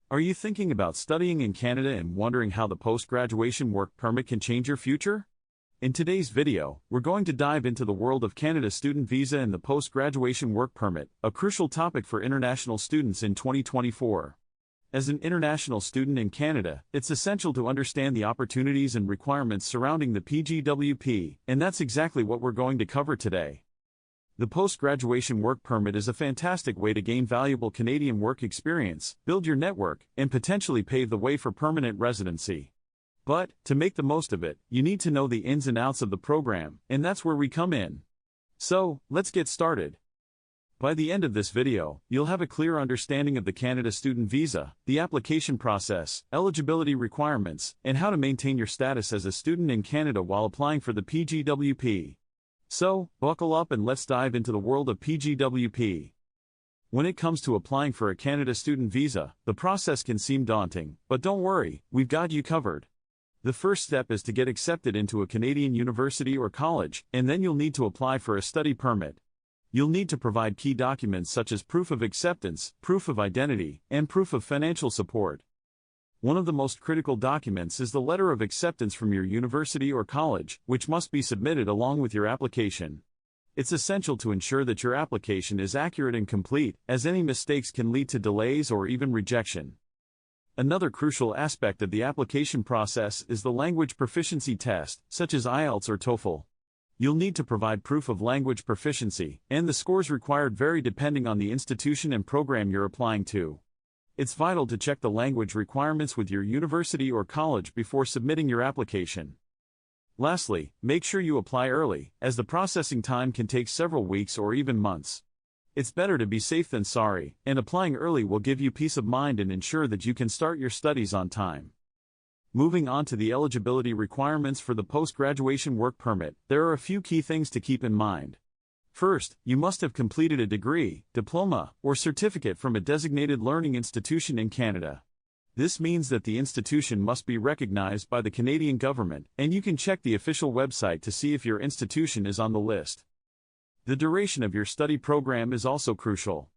Are you thinking about studying in Canada and wondering how the post-graduation work permit can change your future? In today's video, we're going to dive into the world of Canada's student visa and the post-graduation work permit, a crucial topic for international students in 2024. As an international student in Canada, it's essential to understand the opportunities and requirements surrounding the PGWP, and that's exactly what we're going to cover today. The post-graduation work permit is a fantastic way to gain valuable Canadian work experience, build your network, and potentially pave the way for permanent residency. But, to make the most of it, you need to know the ins and outs of the program, and that's where we come in. So, let's get started. By the end of this video, you'll have a clear understanding of the Canada student visa, the application process, eligibility requirements, and how to maintain your status as a student in Canada while applying for the PGWP. So, buckle up and let's dive into the world of PGWP. When it comes to applying for a Canada student visa, the process can seem daunting, but don't worry, we've got you covered. The first step is to get accepted into a Canadian university or college, and then you'll need to apply for a study permit. You'll need to provide key documents such as proof of acceptance, proof of identity, and proof of financial support. One of the most critical documents is the letter of acceptance from your university or college, which must be submitted along with your application. It's essential to ensure that your application is accurate and complete, as any mistakes can lead to delays or even rejection. Another crucial aspect of the application process is the language proficiency test, such as IELTS or TOEFL. You'll need to provide proof of language proficiency, and the scores required vary depending on the institution and program you're applying to. It's vital to check the language requirements with your university or college before submitting your application. Lastly, make sure you apply early, as the processing time can take several weeks or even months. It's better to be safe than sorry, and applying early will give you peace of mind and ensure that you can start your studies on time. Moving on to the eligibility requirements for the post-graduation work permit, there are a few key things to keep in mind. First, you must have completed a degree, diploma, or certificate from a designated learning institution in Canada. This means that the institution must be recognized by the Canadian government, and you can check the official website to see if your institution is on the list. The duration of your study program is also crucial.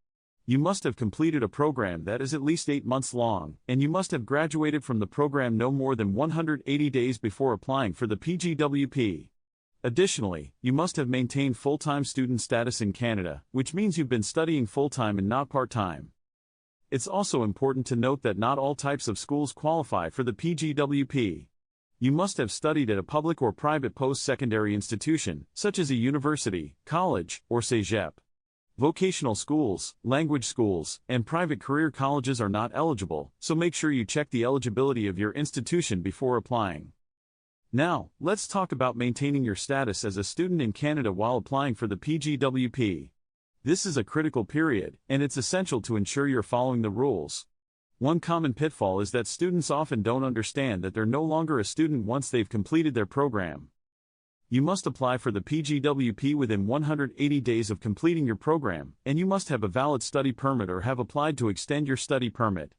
You must have completed a program that is at least 8 months long, and you must have graduated from the program no more than 180 days before applying for the PGWP. Additionally, you must have maintained full-time student status in Canada, which means you've been studying full-time and not part-time. It's also important to note that not all types of schools qualify for the PGWP. You must have studied at a public or private post-secondary institution, such as a university, college, or cégep. Vocational schools, language schools, and private career colleges are not eligible, so make sure you check the eligibility of your institution before applying. Now, let's talk about maintaining your status as a student in Canada while applying for the PGWP. This is a critical period, and it's essential to ensure you're following the rules. One common pitfall is that students often don't understand that they're no longer a student once they've completed their program. You must apply for the PGWP within 180 days of completing your program, and you must have a valid study permit or have applied to extend your study permit.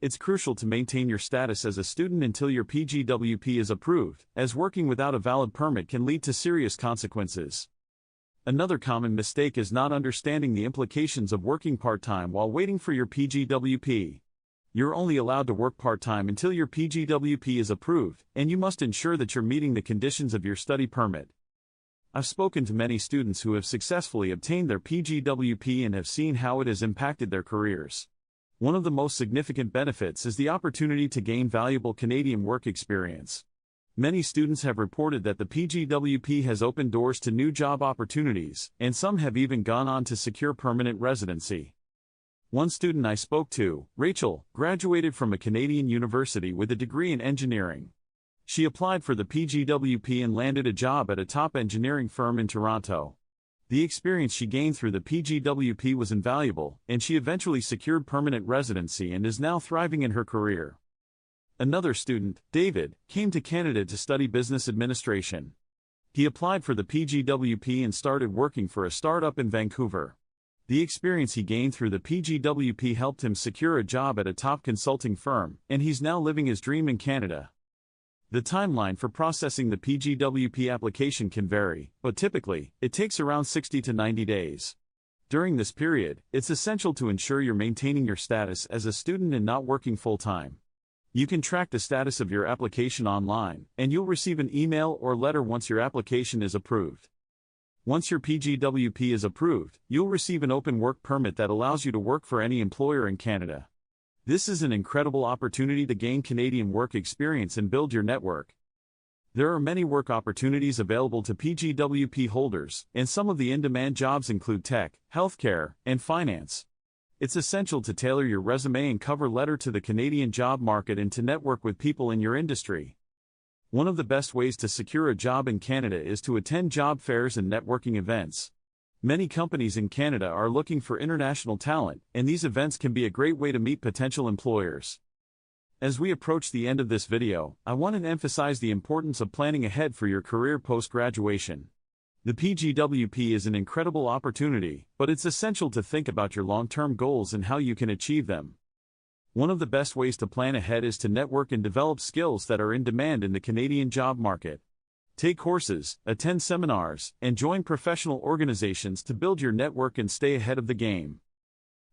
It's crucial to maintain your status as a student until your PGWP is approved, as working without a valid permit can lead to serious consequences. Another common mistake is not understanding the implications of working part-time while waiting for your PGWP. You're only allowed to work part-time until your PGWP is approved, and you must ensure that you're meeting the conditions of your study permit. I've spoken to many students who have successfully obtained their PGWP and have seen how it has impacted their careers. One of the most significant benefits is the opportunity to gain valuable Canadian work experience. Many students have reported that the PGWP has opened doors to new job opportunities, and some have even gone on to secure permanent residency. One student I spoke to, Rachel, graduated from a Canadian university with a degree in engineering. She applied for the PGWP and landed a job at a top engineering firm in Toronto. The experience she gained through the PGWP was invaluable, and she eventually secured permanent residency and is now thriving in her career. Another student, David, came to Canada to study business administration. He applied for the PGWP and started working for a startup in Vancouver. The experience he gained through the PGWP helped him secure a job at a top consulting firm, and he's now living his dream in Canada. The timeline for processing the PGWP application can vary, but typically, it takes around 60 to 90 days. During this period, it's essential to ensure you're maintaining your status as a student and not working full-time. You can track the status of your application online, and you'll receive an email or letter once your application is approved. Once your PGWP is approved, you'll receive an open work permit that allows you to work for any employer in Canada. This is an incredible opportunity to gain Canadian work experience and build your network. There are many work opportunities available to PGWP holders, and some of the in-demand jobs include tech, healthcare, and finance. It's essential to tailor your resume and cover letter to the Canadian job market and to network with people in your industry. One of the best ways to secure a job in Canada is to attend job fairs and networking events. Many companies in Canada are looking for international talent, and these events can be a great way to meet potential employers. As we approach the end of this video, I want to emphasize the importance of planning ahead for your career post-graduation. The PGWP is an incredible opportunity, but it's essential to think about your long-term goals and how you can achieve them. One of the best ways to plan ahead is to network and develop skills that are in demand in the Canadian job market. Take courses, attend seminars, and join professional organizations to build your network and stay ahead of the game.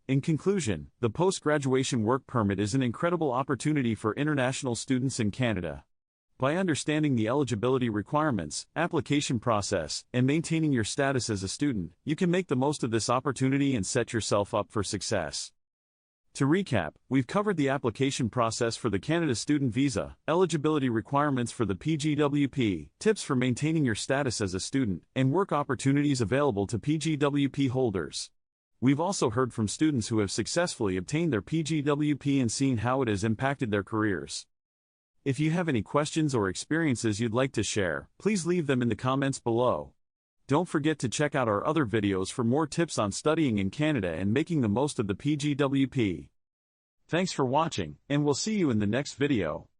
In conclusion, the post-graduation work permit is an incredible opportunity for international students in Canada. By understanding the eligibility requirements, application process, and maintaining your status as a student, you can make the most of this opportunity and set yourself up for success. To recap, we've covered the application process for the Canada Student Visa, eligibility requirements for the PGWP, tips for maintaining your status as a student, and work opportunities available to PGWP holders. We've also heard from students who have successfully obtained their PGWP and seen how it has impacted their careers. If you have any questions or experiences you'd like to share, please leave them in the comments below. Don't forget to check out our other videos for more tips on studying in Canada and making the most of the PGWP. Thanks for watching, and we'll see you in the next video.